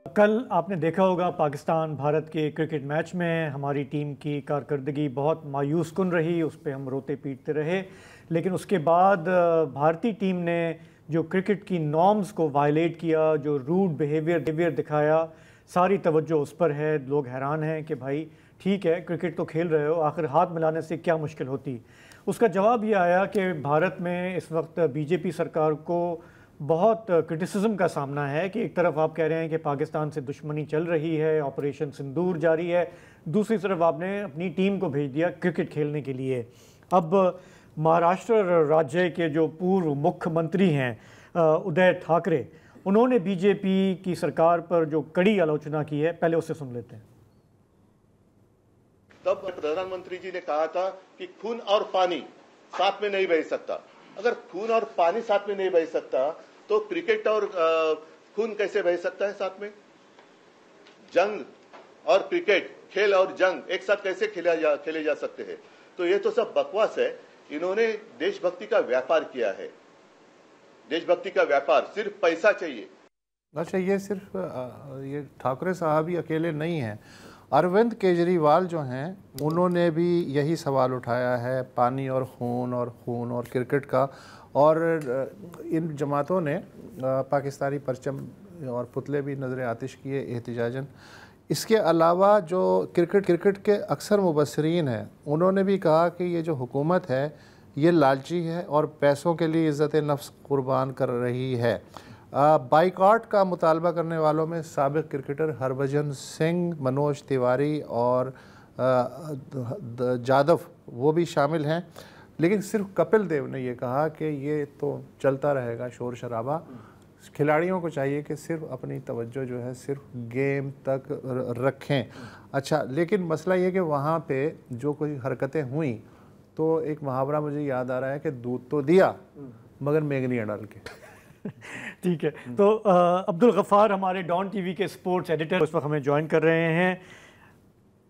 कल आपने देखा होगा पाकिस्तान भारत के क्रिकेट मैच में हमारी टीम की कारकर्दगी बहुत मायूस कुन रही, उस पर हम रोते पीटते रहे। लेकिन उसके बाद भारतीय टीम ने जो क्रिकेट की नॉर्म्स को वायलेट किया, जो रूड बिहेवियर दिखाया, सारी तवज्जो उस पर है। लोग हैरान हैं कि भाई ठीक है, क्रिकेट तो खेल रहे हो, आखिर हाथ मिलाने से क्या मुश्किल होती। उसका जवाब ये आया कि भारत में इस वक्त बीजेपी सरकार को बहुत क्रिटिसिज्म का सामना है कि एक तरफ आप कह रहे हैं कि पाकिस्तान से दुश्मनी चल रही है, ऑपरेशन सिंदूर जारी है, दूसरी तरफ आपने अपनी टीम को भेज दिया क्रिकेट खेलने के लिए। अब महाराष्ट्र राज्य के जो पूर्व मुख्यमंत्री हैं उदय ठाकरे, उन्होंने बीजेपी की सरकार पर जो कड़ी आलोचना की है, पहले उससे सुन लेते हैं। तब प्रधानमंत्री जी ने कहा था कि खून और पानी साथ में नहीं बह सकता। अगर खून और पानी साथ में नहीं बह सकता तो क्रिकेट और खून कैसे बह सकता है साथ में? जंग और क्रिकेट, खेल और जंग एक साथ कैसे खेले जा सकते हैं? तो ये तो सब बकवास है। इन्होंने देशभक्ति का व्यापार किया है, देशभक्ति का व्यापार, सिर्फ पैसा चाहिए। अच्छा, ये सिर्फ ये ठाकरे साहब ही अकेले नहीं हैं। अरविंद केजरीवाल जो हैं उन्होंने भी यही सवाल उठाया है, पानी और खून और क्रिकेट का। और इन जमातों ने पाकिस्तानी परचम और पुतले भी नज़र आतिश किए एहतिजाजन। इसके अलावा जो क्रिकेट के अक्सर मुबसरीन हैं उन्होंने भी कहा कि ये जो हुकूमत है ये लालची है और पैसों के लिए इज़्ज़त नफ्स कुर्बान कर रही है। बाइकआउट का मुतालबा करने वालों में साबिक क्रिकेटर हरभजन सिंह, मनोज तिवारी और जादव वो भी शामिल हैं। लेकिन सिर्फ कपिल देव ने ये कहा कि ये तो चलता रहेगा शोर शराबा, खिलाड़ियों को चाहिए कि सिर्फ अपनी तवज्जो जो है सिर्फ गेम तक रखें। अच्छा, लेकिन मसला ये कि वहाँ पे जो कोई हरकतें हुई तो एक मुहावरा मुझे याद आ रहा है कि दूध तो दिया मगर मेगनियाँ डाल के। ठीक है, तो अब्दुल गफ़ार हमारे डॉन टीवी के स्पोर्ट्स एडिटर उस वक्त हमें ज्वाइन कर रहे हैं।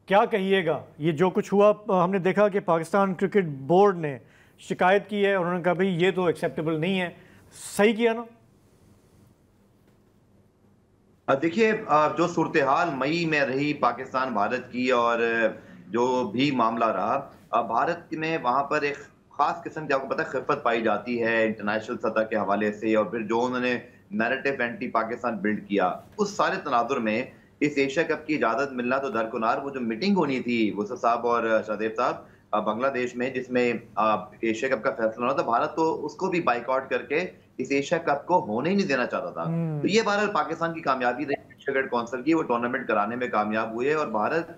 क्या कहिएगा, ये जो कुछ हुआ हमने देखा कि पाकिस्तान क्रिकेट बोर्ड ने शिकायत की है, उन्होंने कहा भाई ये तो एक्सेप्टेबल नहीं है। सही किया ना? देखिए, जो सूरत हाल मई में रही पाकिस्तान भारत की और जो भी मामला रहा, भारत में वहां पर एक खास किस्म की, आपको पता है, खिफत पाई जाती है इंटरनेशनल सतह के हवाले से। और फिर जो उन्होंने नैरेटिव एंटी पाकिस्तान बिल्ड किया, उस सारे तनाजुर में इस एशिया कप की इजाजत मिलना तो दरकुनार। वो जो मीटिंग होनी थी वुसफ साहब और शाहदेव साहब बांग्लादेश में, जिसमें एशिया कप का फैसला होना था, भारत तो उसको भी बाइकआउट करके इस एशिया कप को होने ही नहीं देना चाहता था। तो ये बहरहाल पाकिस्तान की कामयाबी रही एशिया क्रिकेट काउंसिल की, वो टूर्नामेंट कराने में कामयाब हुए। और भारत,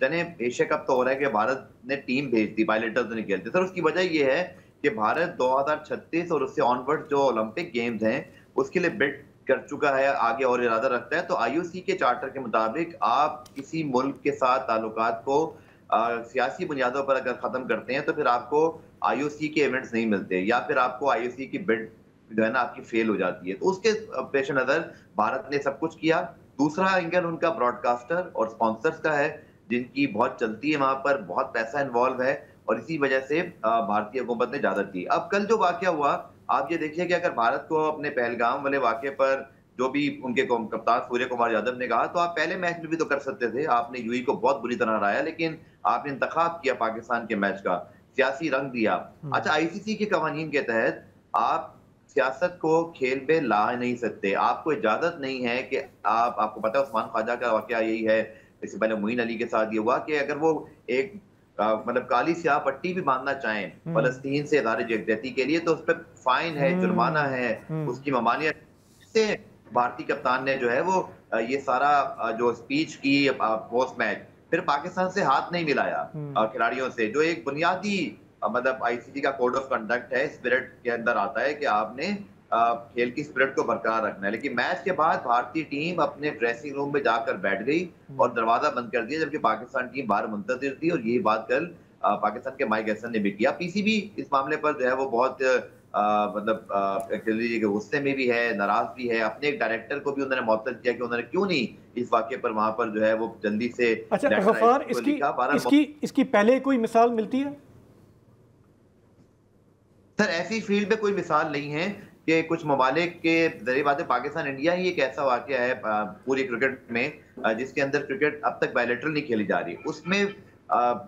चले एशिया कप तो हो रहा है कि भारत ने टीम भेज दी, बायलेटर्स तो नहीं खेलते। सर, उसकी वजह यह है कि भारत 2036 और उससे ऑनवर्ड जो ओलंपिक गेम्स हैं उसके लिए बिड कर चुका है, आगे और इरादा रखता है। तो आईओसी के चार्टर के मुताबिक आप किसी मुल्क के साथ ताल्लुकात को सियासी बुनियादों पर अगर खत्म करते हैं तो फिर आपको आईओसी के इवेंट्स नहीं मिलते, या फिर आपको आईओसी की बिड जो है ना आपकी फेल हो जाती है। तो उसके पेश नजर भारत ने सब कुछ किया। दूसरा एंगल उनका ब्रॉडकास्टर और स्पॉन्सर्स का है, जिनकी बहुत चलती है, वहां पर बहुत पैसा इन्वॉल्व है, और इसी वजह से भारतीय हुकूमत ने इजाजत दी। अब कल जो वाकया हुआ, आप ये देखिए कि अगर भारत को अपने पहलगाम वाले वाकये पर जो भी उनके कप्तान सूर्य कुमार यादव ने कहा, तो आप पहले मैच में भी तो कर सकते थे। आपने यूएई को बहुत बुरी तरह हराया, लेकिन आपने इंतखाब किया पाकिस्तान के मैच का, सियासी रंग दिया। अच्छा, आईसीसी के कवानीन के तहत आप सियासत को खेल पे ला नहीं सकते, आपको इजाजत नहीं है कि आपको पता है उस्मान ख्वाजा का वाकया यही है, इससे पहले मोइन अली के साथ ये हुआ कि अगर वो एक मतलब काली स्याह पट्टी भी बांधना चाहें फलस्तीन से इदारे यकजहती के लिए, तो उस पर फाइन है, जुर्माना है, उसकी ममानियत से भारतीय कप्तान ने जो है वो ये सारा जो स्पीच की पोस्ट मैच, फिर पाकिस्तान से हाथ नहीं मिलाया खिलाड़ियों से, जो एक बुनियादी मतलब आईसीसी का कोड ऑफ कंडक्ट है, स्पिरिट के अंदर आता है कि आपने खेल की स्पिरिट को बरकरार रखना है। लेकिन मैच के बाद भारतीय टीम अपने ड्रेसिंग रूम में जाकर बैठ गई और दरवाजा बंद कर दिया, जबकि पाकिस्तान टीम बाहर मुंतजिर थी। और यही बात कल पाकिस्तान के माइक हसन ने भी किया। पीसीबी इस मामले पर जो है वो बहुत मतलब गुस्से में भी है, नाराज भी है। अपने एक डायरेक्टर को भी उन्होंने मुअत्तल किया कि उन्होंने क्यों नहीं इस वाक्य पर वहां पर जो है वो जल्दी से। अच्छा गफ्फार, इसकी पहले कोई मिसाल मिलती है? सर ऐसी फील्ड में कोई मिसाल नहीं है कि कुछ ममालिक के जरिए बात है, पाकिस्तान इंडिया ही एक ऐसा वाकया है पूरी क्रिकेट में जिसके अंदर क्रिकेट अब तक बायलैटरल नहीं खेली जा रही। उसमें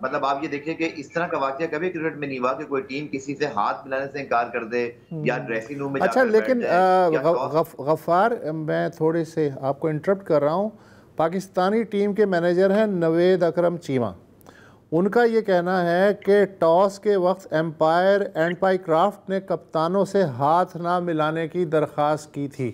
मतलब आप ये देखिए कि इस तरह का वाकया कभी क्रिकेट में नहीं हुआ कि कोई टीम किसी से हाथ मिलाने से इनकार कर दे या ड्रेसिंग रूम में अच्छा, जाकर लेकिन बैठ जाए या गफ्फार, मैं थोड़े से आपको इंटरप्ट कर रहा हूँ। पाकिस्तानी टीम के मैनेजर हैं नवेद अकरम चीमा। उनका ये कहना है कि टॉस के वक्त एम्पायर एंपाई क्राफ्ट ने कप्तानों से हाथ ना मिलाने की दरख्वास्त की थी।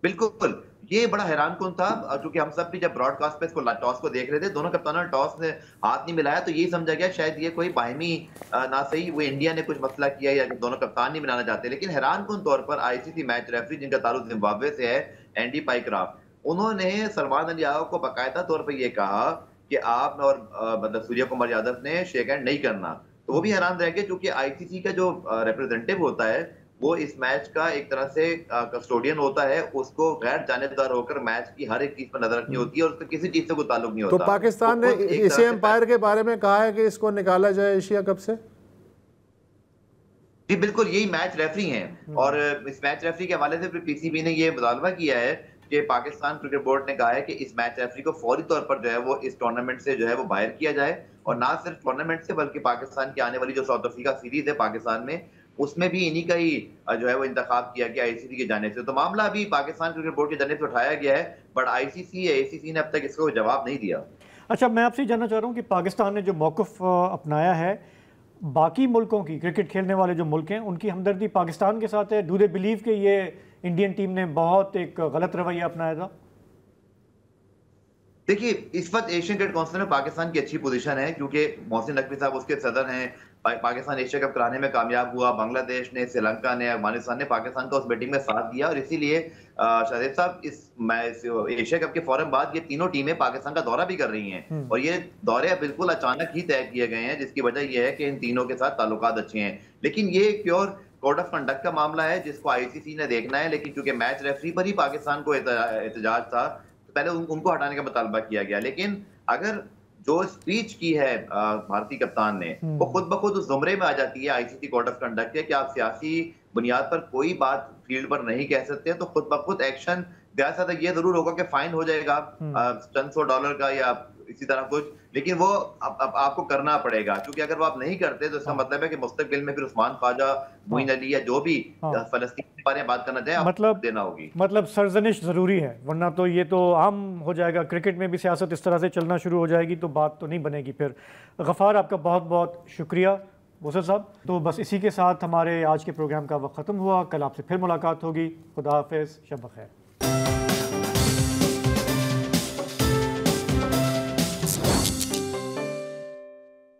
बिल्कुल, ये बड़ा हैरान कुन था क्योंकि हम सब भी जब ब्रॉडकास्ट पे इसको टॉस को देख रहे थे, दोनों कप्तानों ने टॉस में हाथ नहीं मिलाया, तो यही समझा गया शायद ये कोई बाहिमी ना सही वो इंडिया ने कुछ मसला किया या दोनों कप्तान नहीं मिलाना चाहते। लेकिन हैरान कुन तौर पर आईसीसी मैच रेफरी जिनका ताल्लुक जिम्बाब्वे से है, एंडी पाइक्राफ्ट, उन्होंने सलमान अली यादव को बाकायदा तौर पर यह कहा कि आप और मतलब सूर्य कुमार यादव ने शेक हैंड नहीं करना। तो वो भी हैरान रह गए क्योंकि आईसीसी का जो रिप्रेजेंटेटिव होता है वो इस मैच का एक तरह से कस्टोडियन होता है, उसको गैर जानिबदार होकर मैच की हर एक चीज पर नजर रखनी होती है और उसका किसी चीज से कोई ताल्लुक नहीं होता। तो पाकिस्तान ने इसी एम्पायर के बारे में कहा है कि इसको निकाला जाए एशिया कप से। जी बिल्कुल, यही मैच रेफरी हैं और इस मैच रेफरी के हवाले से फिर पीसीबी ने ये मुतालबा किया है कि पाकिस्तान क्रिकेट बोर्ड ने कहा है कि इस मैच रेफरी को फौरी तौर पर जो है वो इस टूर्नामेंट से जो है वो बाहर किया जाए, और ना सिर्फ टूर्नामेंट से बल्कि पाकिस्तान की आने वाली जो साउथ अफ्रीका सीरीज है पाकिस्तान में, उसमें भी इन्हीं का ही जो है वो इंतखाब किया गया आईसीसी की जानिब से। तो मामला अभी पाकिस्तान क्रिकेट बोर्ड की जानिब से उठाया गया है, बट आईसीसी या एसीसी ने अब तक इसको जवाब नहीं दिया। अच्छा, मैं आपसे जानना चाह रहा हूँ कि पाकिस्तान ने जो मौक़िफ़ अपनाया है, बाकी मुल्कों की क्रिकेट खेलने वाले जो मुल्क हैं उनकी हमदर्दी पाकिस्तान के साथ है। डू दे बिलीव कि ये इंडियन टीम ने बहुत एक गलत रवैया अपनाया था? देखिए, इस वक्त एशियन क्रिकेट काउंसिल में पाकिस्तान की अच्छी पोजीशन है क्योंकि मोहसिन नकवी साहब उसके सदर हैं। पाकिस्तान एशिया कप कराने में कामयाब हुआ, बांग्लादेश ने, श्रीलंका ने, अफगानिस्तान ने पाकिस्तान का उस बैटिंग में साथ दिया, और इसीलिए शाहिद साहब इस एशिया कप के फौरन बाद ये तीनों टीमें पाकिस्तान का दौरा भी कर रही हैं, और ये दौरे बिल्कुल अचानक ही तय किए गए हैं, जिसकी वजह यह है कि इन तीनों के साथ ताल्लुकात अच्छे हैं। लेकिन ये प्योर कोड ऑफ कंडक्ट का मामला है जिसको आईसीसी ने देखना है, लेकिन चूंकि मैच रेफरी पर ही पाकिस्तान को एहतजाज था तो पहले उनको हटाने का मुतालबा किया गया। लेकिन अगर जो स्पीच की है भारतीय कप्तान ने, वो खुद ब खुद उस जुमरे में आ जाती है आईसीसी कोड ऑफ कंडक्ट के कि आप सियासी बुनियाद पर कोई बात फील्ड पर नहीं कह सकते, तो खुद ब खुद एक्शन जैसा था ये जरूर होगा कि फाइन हो जाएगा चंद $100 का या इसी तरह कुछ, लेकिन वो अब आपको करना पड़ेगा, क्योंकि अगर वो आप नहीं करते तो इसका मतलब है कि मुस्तकबिल में फिर उस्मान ख्वाजा, मोइन अली या जो भी फलस्तीन के बारे में बात करना चाहे मतलब देना होगी। मतलब सरजनिश जरूरी है, वरना तो ये तो आम हो जाएगा। क्रिकेट में भी सियासत इस तरह से चलना शुरू हो जाएगी तो बात तो नहीं बनेगी फिर। गफ्फार, आपका बहुत बहुत शुक्रिया बोसर साहब। तो बस इसी के साथ हमारे आज के प्रोग्राम का वक्त ख़त्म हुआ। कल आपसे फिर मुलाकात होगी। खुदा हाफिज़, शब बख़ैर।